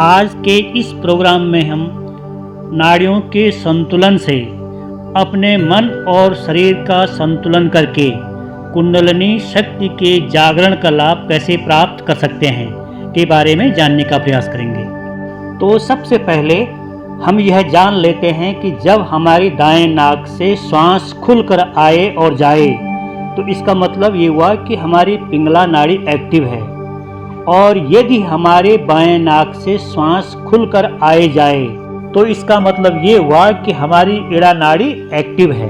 आज के इस प्रोग्राम में हम नाड़ियों के संतुलन से अपने मन और शरीर का संतुलन करके कुंडलिनी शक्ति के जागरण का लाभ कैसे प्राप्त कर सकते हैं के बारे में जानने का प्रयास करेंगे। तो सबसे पहले हम यह जान लेते हैं कि जब हमारी दाएं नाक से श्वास खुलकर आए और जाए तो इसका मतलब ये हुआ कि हमारी पिंगला नाड़ी एक्टिव है, और यदि हमारे बाएं नाक से श्वास खुलकर आए जाए तो इसका मतलब ये हुआ कि हमारी इड़ा नाड़ी एक्टिव है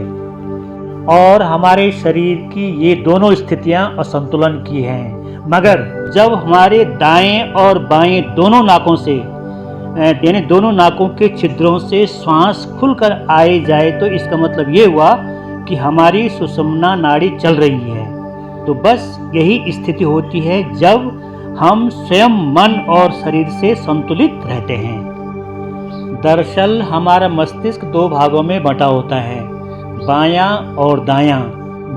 और हमारे शरीर की ये दोनों स्थितियां असंतुलन की हैं। मगर जब हमारे दाएं और बाएं दोनों नाकों से यानी दोनों नाकों के छिद्रों से श्वास खुलकर आए जाए तो इसका मतलब ये हुआ कि हमारी सुषुम्ना नाड़ी चल रही है। तो बस यही स्थिति होती है जब हम स्वयं मन और शरीर से संतुलित रहते हैं। दरअसल हमारा मस्तिष्क दो भागों में बंटा होता है, बायां और दायां।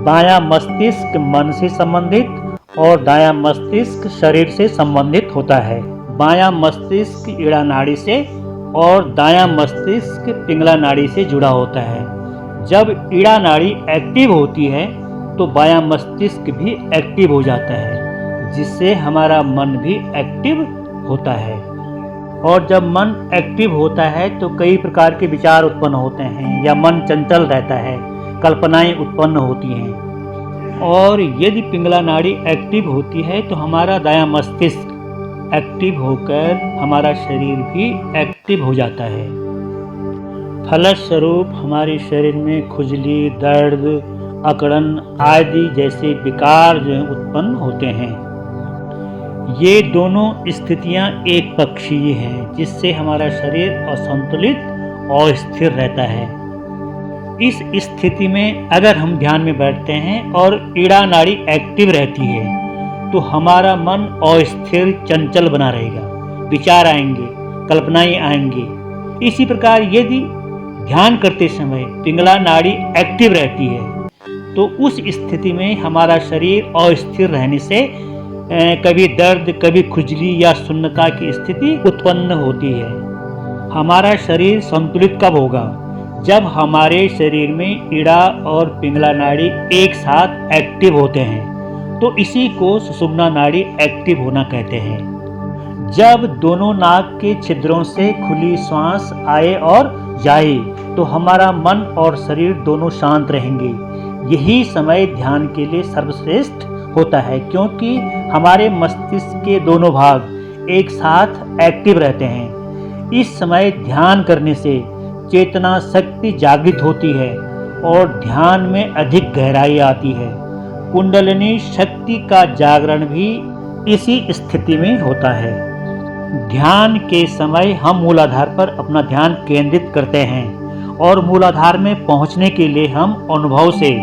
बायां मस्तिष्क मन से संबंधित और दायां मस्तिष्क शरीर से संबंधित होता है। बायां मस्तिष्क इड़ा नाड़ी से और दायां मस्तिष्क पिंगला नाड़ी से जुड़ा होता है। जब इड़ा नाड़ी एक्टिव होती है तो बायां मस्तिष्क भी एक्टिव हो जाता है, जिससे हमारा मन भी एक्टिव होता है। और जब मन एक्टिव होता है तो कई प्रकार के विचार उत्पन्न होते हैं या मन चंचल रहता है, कल्पनाएं उत्पन्न होती हैं। और यदि पिंगला नाड़ी एक्टिव होती है तो हमारा दायां मस्तिष्क एक्टिव होकर हमारा शरीर भी एक्टिव हो जाता है। फलस्वरूप हमारे शरीर में खुजली, दर्द, अकड़न आदि जैसे विकार जो उत्पन्न होते हैं। ये दोनों स्थितियां एक पक्षीय हैं, जिससे हमारा शरीर असंतुलित और स्थिर रहता है। इस स्थिति में अगर हम ध्यान में बैठते हैं और इड़ा नाड़ी एक्टिव रहती है तो हमारा मन अस्थिर चंचल बना रहेगा, विचार आएंगे, कल्पनाएं आएंगी। इसी प्रकार यदि ध्यान करते समय पिंगला नाड़ी एक्टिव रहती है तो उस स्थिति में हमारा शरीर अस्थिर रहने से कभी दर्द, कभी खुजली या सुन्नता की स्थिति उत्पन्न होती है। हमारा शरीर संतुलित कब होगा? जब हमारे शरीर में इड़ा और पिंगला नाड़ी एक साथ एक्टिव होते हैं, तो इसी को सुषुम्ना नाड़ी एक्टिव होना कहते हैं। जब दोनों नाक के छिद्रों से खुली श्वास आए और जाए तो हमारा मन और शरीर दोनों शांत रहेंगे। यही समय ध्यान के लिए सर्वश्रेष्ठ होता है, क्योंकि हमारे मस्तिष्क के दोनों भाग एक साथ एक्टिव रहते हैं। इस समय ध्यान करने से चेतना शक्ति जागृत होती है और ध्यान में अधिक गहराई आती है। कुंडलिनी शक्ति का जागरण भी इसी स्थिति में होता है। ध्यान के समय हम मूलाधार पर अपना ध्यान केंद्रित करते हैं और मूलाधार में पहुंचने के लिए हम अनुभव से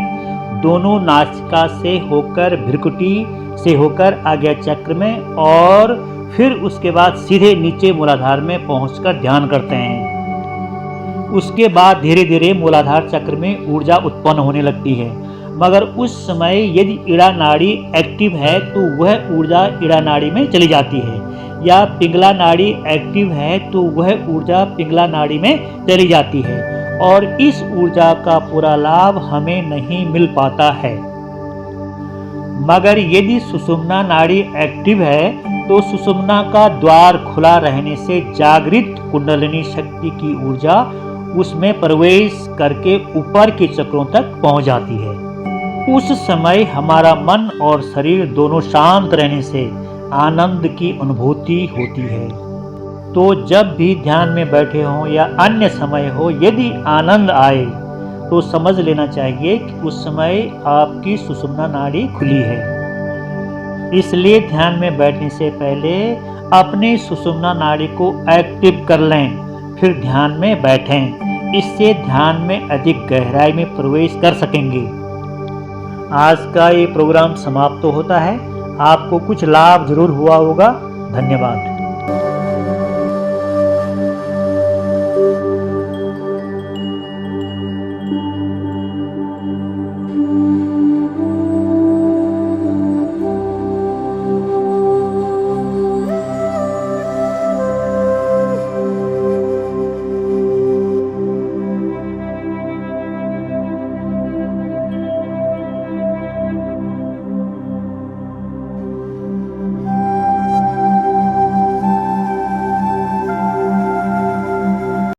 दोनों नासिका से होकर भ्रुकुटी से होकर आज्ञा चक्र में और फिर उसके बाद सीधे नीचे मूलाधार में पहुंचकर ध्यान करते हैं। उसके बाद धीरे धीरे मूलाधार चक्र में ऊर्जा उत्पन्न होने लगती है, मगर उस समय यदि इड़ा नाड़ी एक्टिव है तो वह ऊर्जा इड़ा नाड़ी में चली जाती है, या पिंगला नाड़ी एक्टिव है तो वह ऊर्जा पिंगला नाड़ी में चली जाती है, और इस ऊर्जा का पूरा लाभ हमें नहीं मिल पाता है। मगर यदि सुषुम्ना नाड़ी एक्टिव है तो सुषुम्ना का द्वार खुला रहने से जागृत कुंडलिनी शक्ति की ऊर्जा उसमें प्रवेश करके ऊपर के चक्रों तक पहुंच जाती है। उस समय हमारा मन और शरीर दोनों शांत रहने से आनंद की अनुभूति होती है। तो जब भी ध्यान में बैठे हों या अन्य समय हो, यदि आनंद आए तो समझ लेना चाहिए कि उस समय आपकी सुषुम्ना नाड़ी खुली है। इसलिए ध्यान में बैठने से पहले अपनी सुषुम्ना नाड़ी को एक्टिव कर लें, फिर ध्यान में बैठें। इससे ध्यान में अधिक गहराई में प्रवेश कर सकेंगे। आज का ये प्रोग्राम समाप्त होता है। आपको कुछ लाभ जरूर हुआ होगा। धन्यवाद।